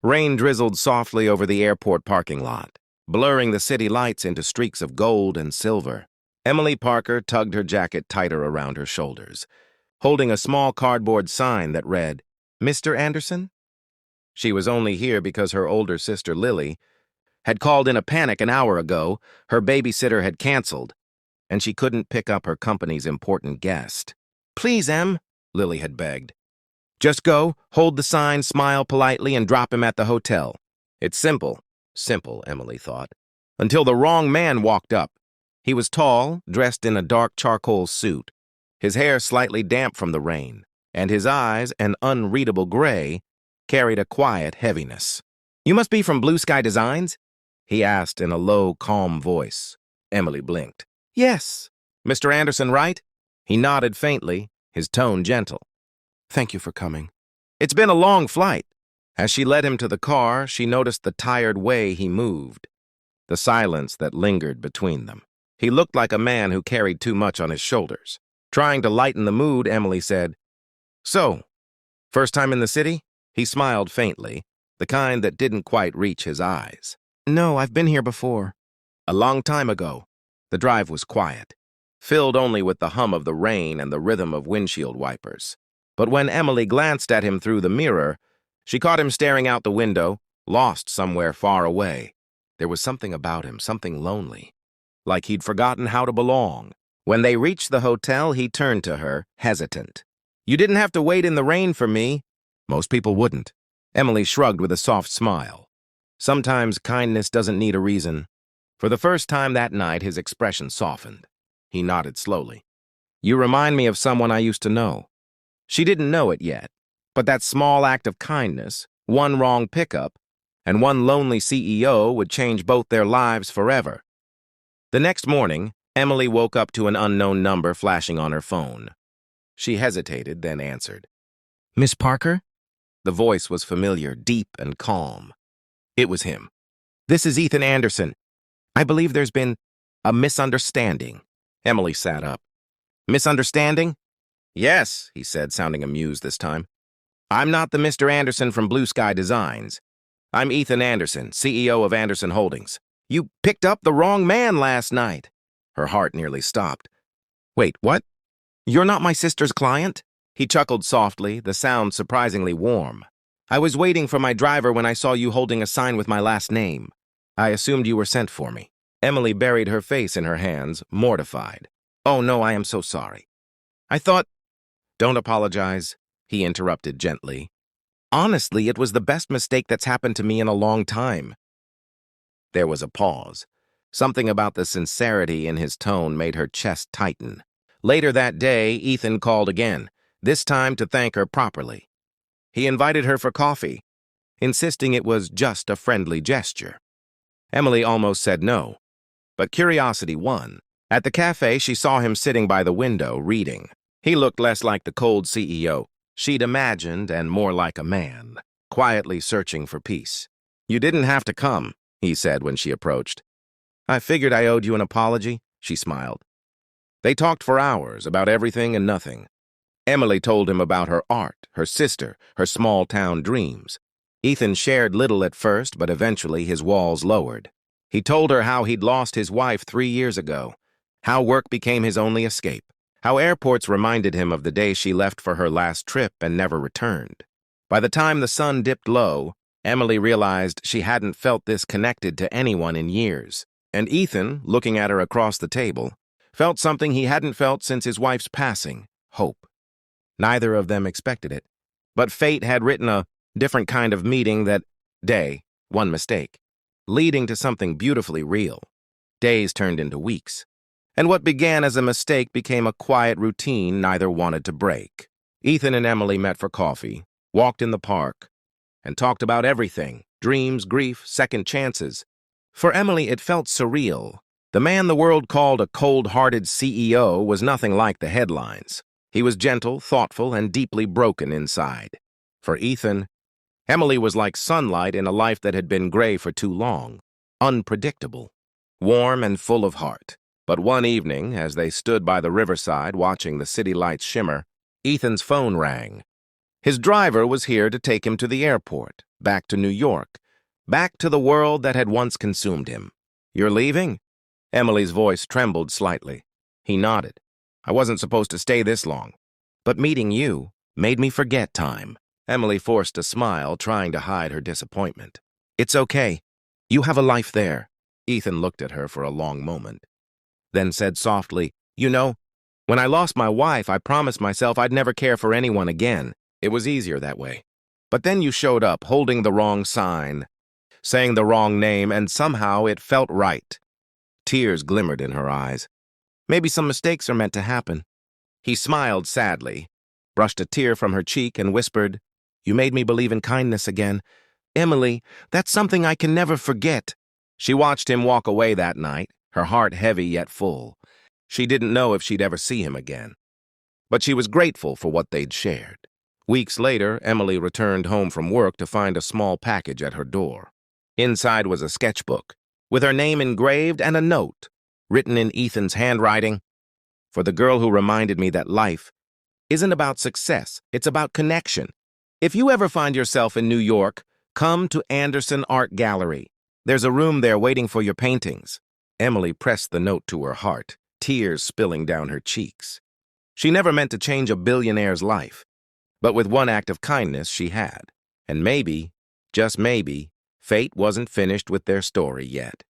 Rain drizzled softly over the airport parking lot, blurring the city lights into streaks of gold and silver. Emily Parker tugged her jacket tighter around her shoulders, holding a small cardboard sign that read, "Mr. Anderson?" She was only here because her older sister, Lily, had called in a panic an hour ago. Her babysitter had canceled, and she couldn't pick up her company's important guest. "Please, Em," Lily had begged. "Just go, hold the sign, smile politely, and drop him at the hotel." It's simple, simple, Emily thought, until the wrong man walked up. He was tall, dressed in a dark charcoal suit, his hair slightly damp from the rain, and his eyes, an unreadable gray, carried a quiet heaviness. "You must be from Blue Sky Designs?" he asked in a low, calm voice. Emily blinked. "Yes. Mr. Anderson, right?" He nodded faintly, his tone gentle. "Thank you for coming. It's been a long flight." As she led him to the car, she noticed the tired way he moved, the silence that lingered between them. He looked like a man who carried too much on his shoulders. Trying to lighten the mood, Emily said, "So, first time in the city?" He smiled faintly, the kind that didn't quite reach his eyes. "No, I've been here before." "A long time ago." The drive was quiet, filled only with the hum of the rain and the rhythm of windshield wipers. But when Emily glanced at him through the mirror, she caught him staring out the window, lost somewhere far away. There was something about him, something lonely, like he'd forgotten how to belong. When they reached the hotel, he turned to her, hesitant. "You didn't have to wait in the rain for me." "Most people wouldn't." Emily shrugged with a soft smile. Sometimes kindness doesn't need a reason. For the first time that night, his expression softened. He nodded slowly. "You remind me of someone I used to know." She didn't know it yet, but that small act of kindness, one wrong pickup, and one lonely CEO would change both their lives forever. The next morning, Emily woke up to an unknown number flashing on her phone. She hesitated, then answered. "Miss Parker?" The voice was familiar, deep and calm. It was him. "This is Ethan Anderson. I believe there's been a misunderstanding." Emily sat up. "Misunderstanding?" "Yes," he said, sounding amused this time. "I'm not the Mr. Anderson from Blue Sky Designs. I'm Ethan Anderson, CEO of Anderson Holdings. You picked up the wrong man last night." Her heart nearly stopped. "Wait, what? You're not my sister's client?" He chuckled softly, the sound surprisingly warm. "I was waiting for my driver when I saw you holding a sign with my last name. I assumed you were sent for me." Emily buried her face in her hands, mortified. "Oh, no, I am so sorry. I thought—" "Don't apologize," he interrupted gently. "Honestly, it was the best mistake that's happened to me in a long time." There was a pause. Something about the sincerity in his tone made her chest tighten. Later that day, Ethan called again, this time to thank her properly. He invited her for coffee, insisting it was just a friendly gesture. Emily almost said no, but curiosity won. At the cafe, she saw him sitting by the window, reading. He looked less like the cold CEO she'd imagined and more like a man, quietly searching for peace. "You didn't have to come," he said when she approached. "I figured I owed you an apology," she smiled. They talked for hours about everything and nothing. Emily told him about her art, her sister, her small-town dreams. Ethan shared little at first, but eventually his walls lowered. He told her how he'd lost his wife 3 years ago, how work became his only escape, how airports reminded him of the day she left for her last trip and never returned. By the time the sun dipped low, Emily realized she hadn't felt this connected to anyone in years. And Ethan, looking at her across the table, felt something he hadn't felt since his wife's passing, hope. Neither of them expected it, but fate had written a different kind of meeting that day, one mistake, leading to something beautifully real. Days turned into weeks, and what began as a mistake became a quiet routine neither wanted to break. Ethan and Emily met for coffee, walked in the park, and talked about everything, dreams, grief, second chances. For Emily, it felt surreal. The man the world called a cold-hearted CEO was nothing like the headlines. He was gentle, thoughtful, and deeply broken inside. For Ethan, Emily was like sunlight in a life that had been gray for too long, unpredictable, warm and full of heart. But one evening, as they stood by the riverside watching the city lights shimmer, Ethan's phone rang. His driver was here to take him to the airport, back to New York, back to the world that had once consumed him. "You're leaving?" Emily's voice trembled slightly. He nodded. "I wasn't supposed to stay this long, but meeting you made me forget time." Emily forced a smile, trying to hide her disappointment. "It's okay. You have a life there." Ethan looked at her for a long moment, then said softly, "You know, when I lost my wife, I promised myself I'd never care for anyone again. It was easier that way. But then you showed up, holding the wrong sign, saying the wrong name, and somehow it felt right." Tears glimmered in her eyes. "Maybe some mistakes are meant to happen." He smiled sadly, brushed a tear from her cheek, and whispered, "You made me believe in kindness again. Emily, that's something I can never forget." She watched him walk away that night, her heart heavy yet full. She didn't know if she'd ever see him again, but she was grateful for what they'd shared. Weeks later, Emily returned home from work to find a small package at her door. Inside was a sketchbook, with her name engraved and a note, written in Ethan's handwriting. "For the girl who reminded me that life isn't about success, it's about connection. If you ever find yourself in New York, come to Anderson Art Gallery. There's a room there waiting for your paintings." Emily pressed the note to her heart, tears spilling down her cheeks. She never meant to change a billionaire's life, but with one act of kindness she had. And maybe, just maybe, fate wasn't finished with their story yet.